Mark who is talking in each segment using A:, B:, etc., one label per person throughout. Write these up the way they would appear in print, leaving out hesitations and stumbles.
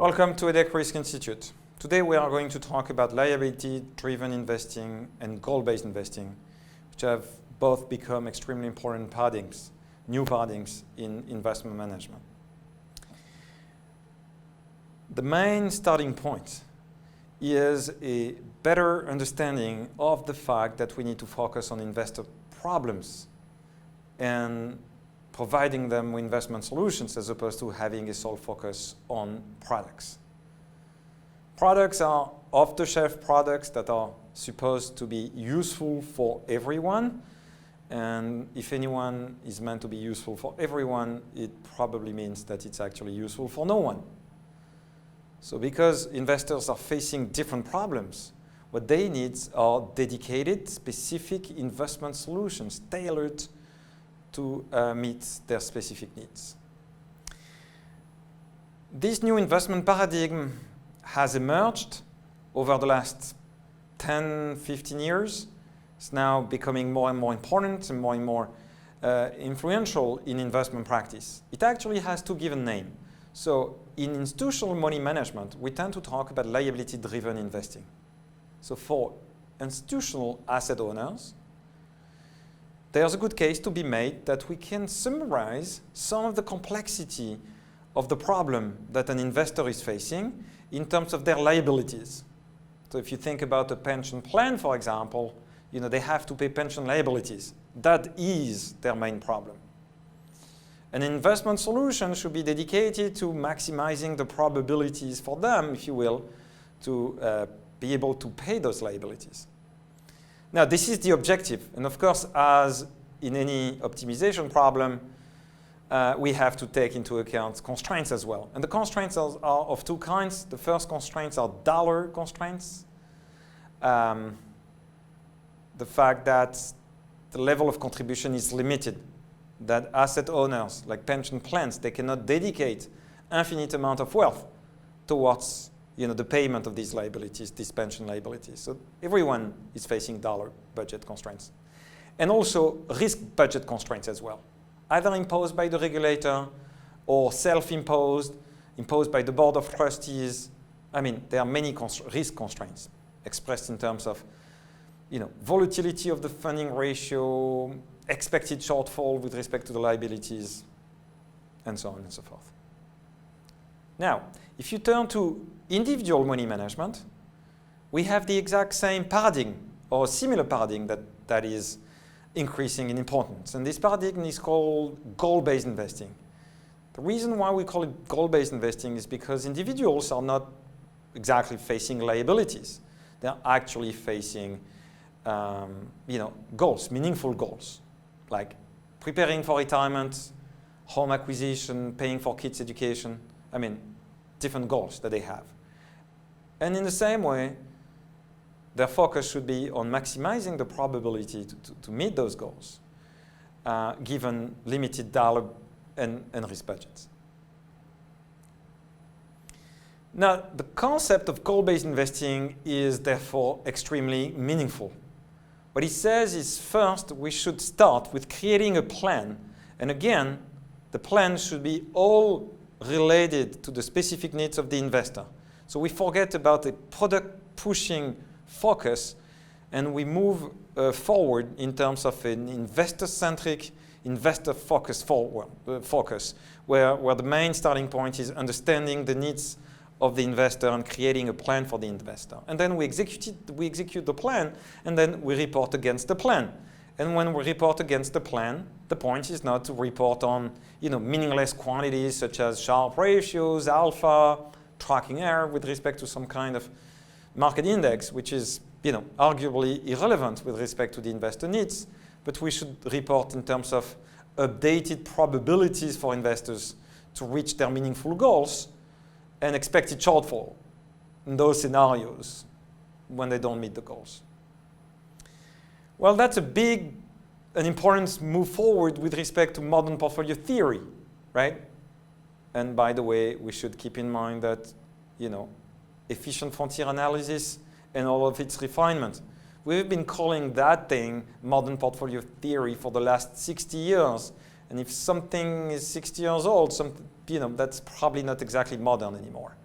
A: Welcome to EDHEC Risk Institute. Today we are going to talk about liability driven investing and goal-based investing, which have both become extremely important paradigms, new paradigms in investment management. The main starting point is a better understanding of the fact that we need to focus on investor problems and providing them with investment solutions as opposed to having a sole focus on products. Products are off-the-shelf products that are supposed to be useful for everyone. And if anyone is meant to be useful for everyone, it probably means that it's actually useful for no one. So because investors are facing different problems, what they need are dedicated, specific investment solutions tailored to meet their specific needs. This new investment paradigm has emerged over the last 10, 15 years. It's now becoming more and more important and more influential in investment practice. It actually has to give a name. So in institutional money management, we tend to talk about liability-driven investing. So for institutional asset owners, there's a good case to be made that we can summarize some of the complexity of the problem that an investor is facing in terms of their liabilities. So if you think about a pension plan, for example, they have to pay pension liabilities. That is their main problem. An investment solution should be dedicated to maximizing the probabilities for them, if you will, to be able to pay those liabilities. Now, this is the objective. And of course, as in any optimization problem, we have to take into account constraints as well. And the constraints are of two kinds. The first constraints are dollar constraints. The fact that the level of contribution is limited, that asset owners, like pension plans, they cannot dedicate infinite amount of wealth towards the payment of these liabilities, these pension liabilities. So everyone is facing dollar budget constraints. And also risk budget constraints as well, either imposed by the regulator or self-imposed, imposed by the board of trustees. I mean, there are many risk constraints expressed in terms of volatility of the funding ratio, expected shortfall with respect to the liabilities, and so on and so forth. Now, if you turn to individual money management, we have the exact same paradigm or similar paradigm that is increasing in importance. And this paradigm is called goal-based investing. The reason why we call it goal-based investing is because individuals are not exactly facing liabilities. They're actually facing goals, meaningful goals, like preparing for retirement, home acquisition, paying for kids' education. I mean, different goals that they have. And in the same way, their focus should be on maximizing the probability to meet those goals, given limited dollar and risk budgets. Now, the concept of goal-based investing is therefore extremely meaningful. What it says is, first, we should start with creating a plan. And again, the plan should be all related to the specific needs of the investor. So we forget about the product-pushing focus, and we move forward in terms of an investor-centric, investor-focused focus, where the main starting point is understanding the needs of the investor and creating a plan for the investor. And then we execute the plan, and then we report against the plan. And when we report against the plan, the point is not to report on meaningless quantities such as Sharpe ratios, alpha, tracking error with respect to some kind of market index, which is arguably irrelevant with respect to the investor needs. But we should report in terms of updated probabilities for investors to reach their meaningful goals and expected shortfall in those scenarios when they don't meet the goals. Well, that's an important move forward with respect to modern portfolio theory, right? And by the way, we should keep in mind that, efficient frontier analysis and all of its refinement. We've been calling that thing modern portfolio theory for the last 60 years. And if something is 60 years old, that's probably not exactly modern anymore,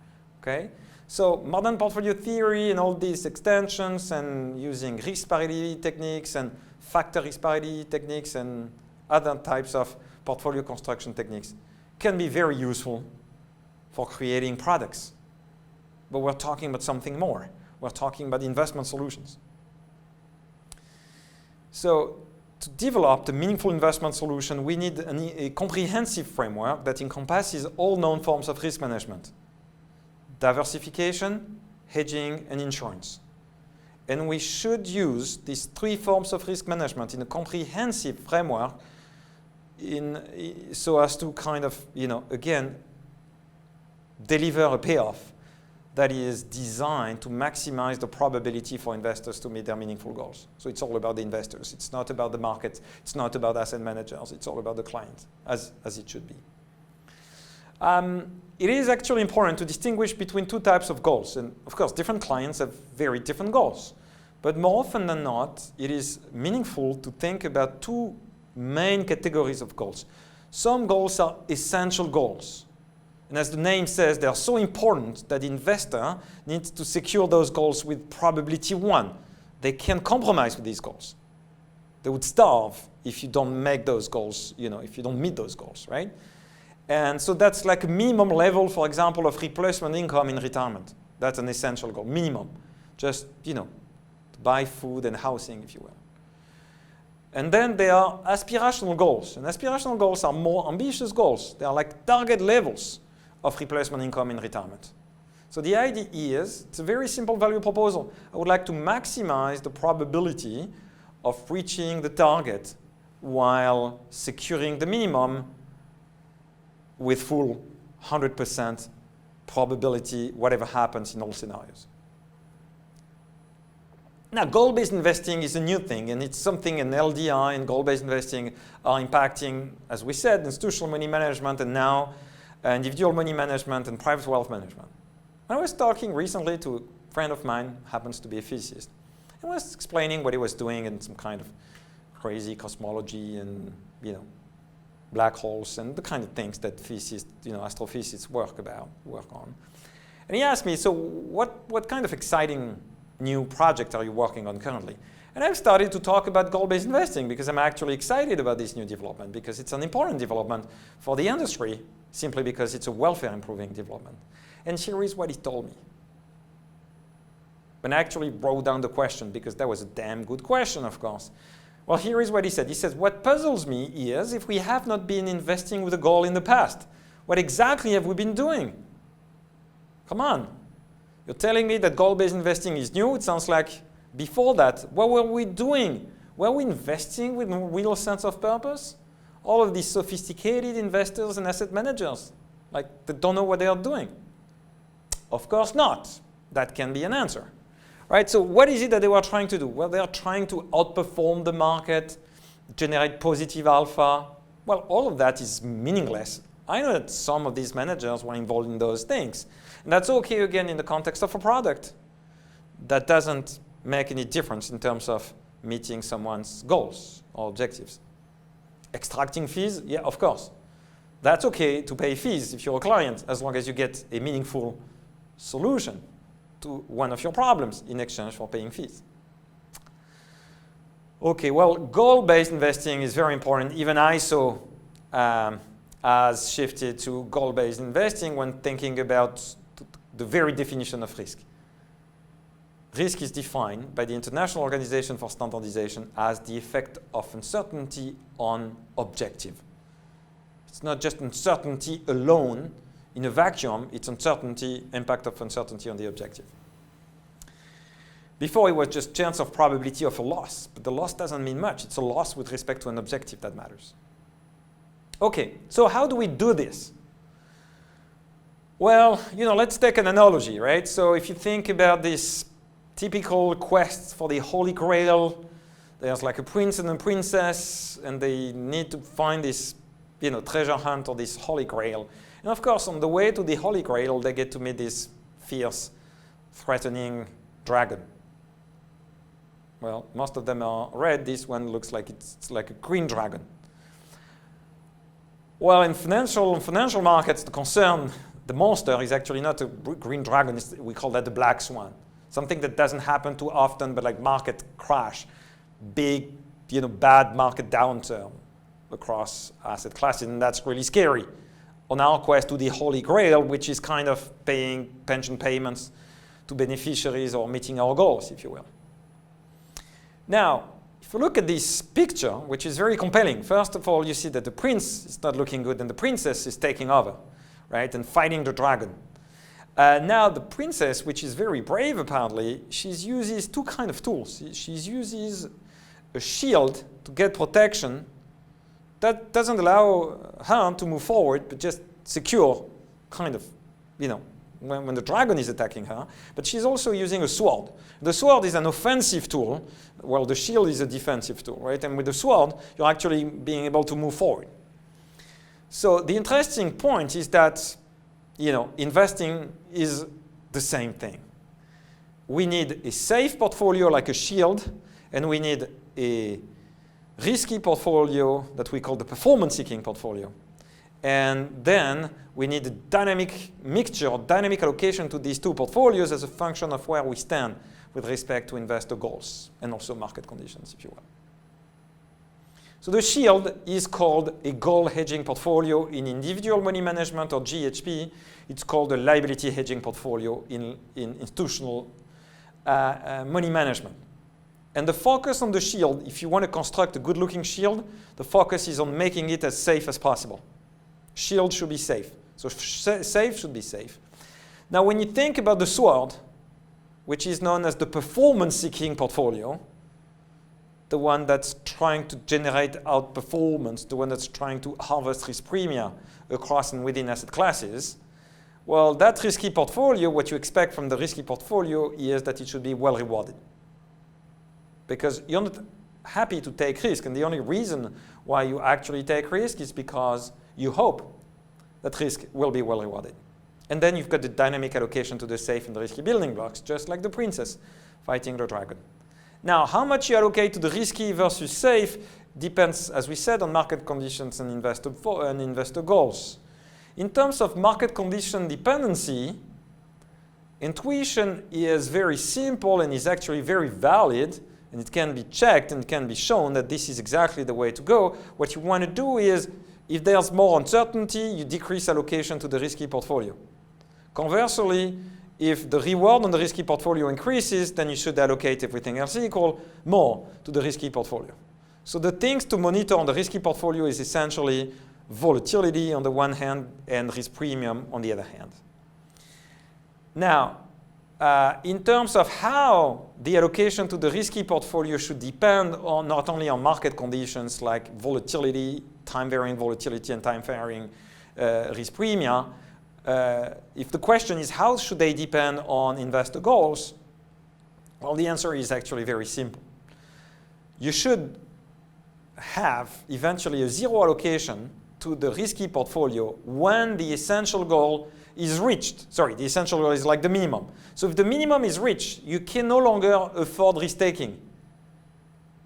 A: Okay? So modern portfolio theory and all these extensions and using risk parity techniques and factor risk parity techniques and other types of portfolio construction techniques can be very useful for creating products. But we're talking about something more. We're talking about investment solutions. So to develop a meaningful investment solution, we need a comprehensive framework that encompasses all known forms of risk management: diversification, hedging, and insurance. And we should use these three forms of risk management in a comprehensive framework so as to kind of, again, deliver a payoff that is designed to maximize the probability for investors to meet their meaningful goals. So it's all about the investors. It's not about the market. It's not about asset managers. It's all about the client, as it should be. It is actually important to distinguish between two types of goals. And of course, different clients have very different goals. But more often than not, it is meaningful to think about two main categories of goals. Some goals are essential goals. And as the name says, they are so important that the investor needs to secure those goals with probability 1. They can't compromise with these goals. They would starve if you don't make those goals, if you don't meet those goals, right? And so that's like a minimum level, for example, of replacement income in retirement. That's an essential goal, minimum. Just, to buy food and housing, if you will. And then there are aspirational goals. And aspirational goals are more ambitious goals. They are like target levels of replacement income in retirement. So the idea is, it's a very simple value proposal. I would like to maximize the probability of reaching the target while securing the minimum with full 100% probability, whatever happens in all scenarios. Now, goal-based investing is a new thing, and it's something in LDI and goal-based investing are impacting, as we said, institutional money management and now individual money management and private wealth management. I was talking recently to a friend of mine, happens to be a physicist, and was explaining what he was doing in some kind of crazy cosmology and, black holes and the kind of things that physicists, astrophysicists work on. And he asked me, so what kind of exciting new project are you working on currently? And I've started to talk about goal-based investing because I'm actually excited about this new development because it's an important development for the industry simply because it's a welfare-improving development. And here is what he told me. And I actually wrote down the question because that was a damn good question, of course. Well, here is what he said. He says, what puzzles me is if we have not been investing with a goal in the past, what exactly have we been doing? Come on. You're telling me that goal-based investing is new. It sounds like before that, what were we doing? Were we investing with no real sense of purpose? All of these sophisticated investors and asset managers, they don't know what they are doing. Of course not. That can be an answer. Right, so what is it that they were trying to do? Well, they are trying to outperform the market, generate positive alpha. Well, all of that is meaningless. I know that some of these managers were involved in those things. And that's okay, again, in the context of a product. That doesn't make any difference in terms of meeting someone's goals or objectives. Extracting fees? Yeah, of course. That's okay to pay fees if you're a client, as long as you get a meaningful solution to one of your problems in exchange for paying fees. Okay, well, goal-based investing is very important. Even ISO has shifted to goal-based investing when thinking about the very definition of risk. Risk is defined by the International Organization for Standardization as the effect of uncertainty on objective. It's not just uncertainty alone in a vacuum, it's impact of uncertainty on the objective. Before it was just chance of probability of a loss, but the loss doesn't mean much. It's a loss with respect to an objective that matters. Okay, so how do we do this? Well, let's take an analogy, right? So if you think about this typical quest for the Holy Grail, there's like a prince and a princess, and they need to find this, treasure hunt or this Holy Grail. And of course, on the way to the Holy Grail, they get to meet this fierce, threatening dragon. Well, most of them are red. This one looks like it's like a green dragon. Well, in financial markets, the concern the monster is actually not a green dragon, we call that the black swan. Something that doesn't happen too often, but like market crash, big, bad market downturn across asset classes, and that's really scary on our quest to the holy grail, which is kind of paying pension payments to beneficiaries or meeting our goals, if you will. Now, if you look at this picture, which is very compelling, first of all, you see that the prince is not looking good and the princess is taking over, right, and fighting the dragon. Now, the princess, which is very brave apparently, she uses two kind of tools. She uses a shield to get protection that doesn't allow her to move forward, but just secure, kind of, when the dragon is attacking her. But she's also using a sword. The sword is an offensive tool, while the shield is a defensive tool, right? And with the sword, you're actually being able to move forward. So the interesting point is that, investing is the same thing. We need a safe portfolio like a shield, and we need a risky portfolio that we call the performance-seeking portfolio. And then we need a dynamic mixture, dynamic allocation to these two portfolios as a function of where we stand with respect to investor goals and also market conditions, if you will. So the shield is called a goal hedging portfolio in individual money management, or GHP. It's called a liability hedging portfolio in institutional money management. And the focus on the shield, if you want to construct a good-looking shield, the focus is on making it as safe as possible. Shield should be safe. So safe should be safe. Now, when you think about the sword, which is known as the performance-seeking portfolio, the one that's trying to generate outperformance, the one that's trying to harvest risk premia across and within asset classes, well, that risky portfolio, what you expect from the risky portfolio is that it should be well rewarded. Because you're not happy to take risk, and the only reason why you actually take risk is because you hope that risk will be well rewarded. And then you've got the dynamic allocation to the safe and the risky building blocks, just like the princess fighting the dragon. Now, how much you allocate to the risky versus safe depends, as we said, on market conditions and investor goals. In terms of market condition dependency, intuition is very simple and is actually very valid, and it can be checked and can be shown that this is exactly the way to go. What you want to do is, if there's more uncertainty, you decrease allocation to the risky portfolio. Conversely, if the reward on the risky portfolio increases, then you should allocate everything else equal more to the risky portfolio. So the things to monitor on the risky portfolio is essentially volatility on the one hand and risk premium on the other hand. Now, in terms of how the allocation to the risky portfolio should depend on not only on market conditions like volatility, time-varying volatility and time-varying risk premia, if the question is how should they depend on investor goals, well, the answer is actually very simple. You should have eventually a zero allocation to the risky portfolio when the essential goal is reached. Sorry, the essential goal is like the minimum. So if the minimum is reached, you can no longer afford risk-taking.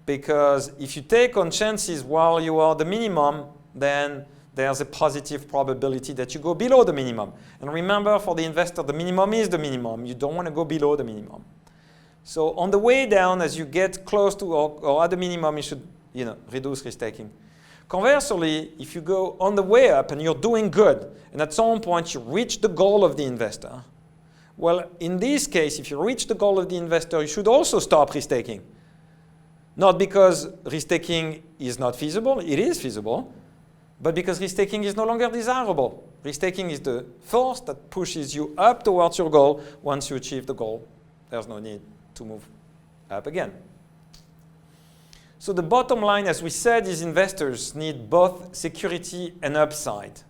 A: Because if you take on chances while you are the minimum, then there's a positive probability that you go below the minimum. And remember, for the investor, the minimum is the minimum. You don't want to go below the minimum. So on the way down, as you get close to or at the minimum, you should reduce risk-taking. Conversely, if you go on the way up and you're doing good, and at some point you reach the goal of the investor, well, in this case, if you reach the goal of the investor, you should also stop risk-taking. Not because risk-taking is not feasible, it is feasible, but because risk-taking is no longer desirable. Risk-taking is the force that pushes you up towards your goal. Once you achieve the goal, there's no need to move up again. So the bottom line, as we said, is investors need both security and upside.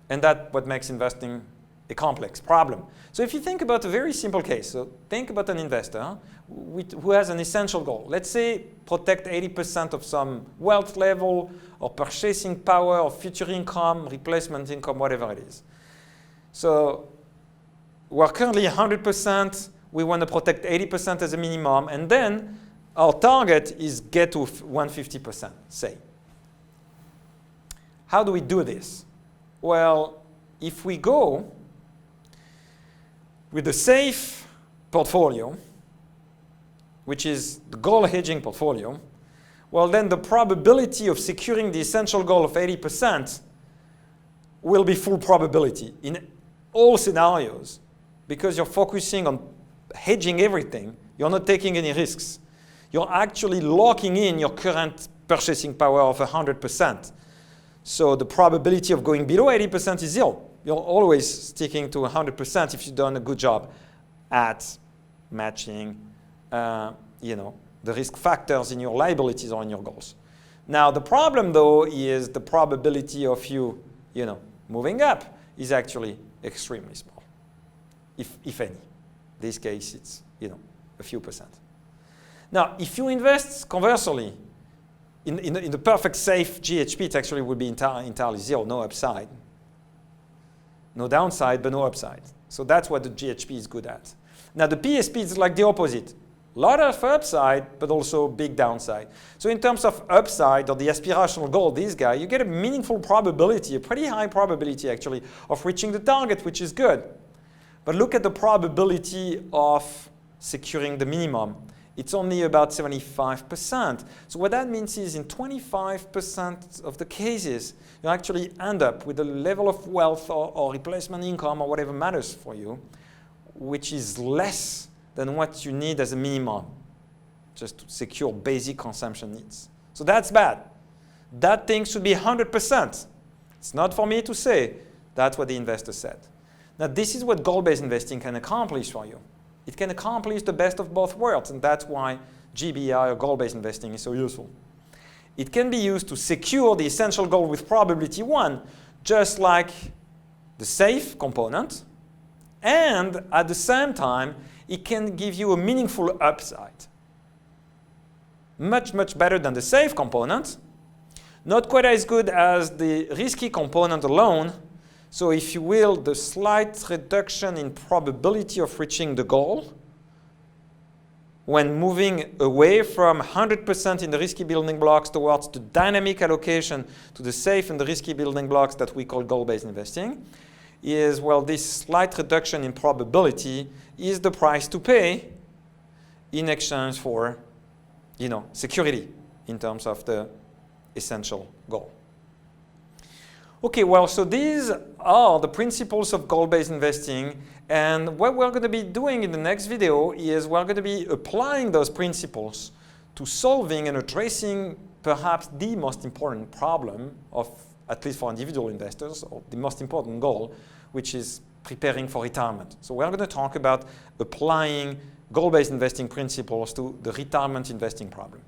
A: And that's what makes investing a complex problem. So if you think about a very simple case, so think about an investor who has an essential goal. Let's say protect 80% of some wealth level or purchasing power or future income, replacement income, whatever it is. So we're currently 100%. We want to protect 80% as a minimum. And then our target is get to 150%, say. How do we do this? Well, if we go with the safe portfolio, which is the goal hedging portfolio, well, then the probability of securing the essential goal of 80% will be full probability in all scenarios, because you're focusing on hedging everything. You're not taking any risks. You're actually locking in your current purchasing power of 100%. So the probability of going below 80% is 0. You're always sticking to 100% if you've done a good job at matching the risk factors in your liabilities or in your goals. Now the problem though is the probability of you moving up is actually extremely small, if any. In this case it's a few percent. Now if you invest conversely in the perfect safe GHP, it actually would be entirely 0, no upside. No downside, but no upside. So that's what the GHP is good at. Now the PSP is like the opposite. A lot of upside, but also big downside. So in terms of upside, or the aspirational goal, this guy, you get a meaningful probability, a pretty high probability actually, of reaching the target, which is good. But look at the probability of securing the minimum. It's only about 75%. So what that means is in 25% of the cases, you actually end up with a level of wealth or replacement income or whatever matters for you, which is less than what you need as a minimum, just to secure basic consumption needs. So that's bad. That thing should be 100%. It's not for me to say. That's what the investor said. Now this is what goal-based investing can accomplish for you. It can accomplish the best of both worlds, and that's why GBI, or goal-based investing, is so useful. It can be used to secure the essential goal with probability 1, just like the safe component, and at the same time, it can give you a meaningful upside. Much, much better than the safe component. Not quite as good as the risky component alone. So if you will, the slight reduction in probability of reaching the goal when moving away from 100% in the risky building blocks towards the dynamic allocation to the safe and the risky building blocks that we call goal-based investing is, well, this slight reduction in probability is the price to pay in exchange for, security in terms of the essential goal. Okay, well, so these are the principles of goal-based investing, and what we're going to be doing in the next video is we're going to be applying those principles to solving and addressing perhaps the most important problem of, at least for individual investors, or the most important goal, which is preparing for retirement. So we're going to talk about applying goal-based investing principles to the retirement investing problem.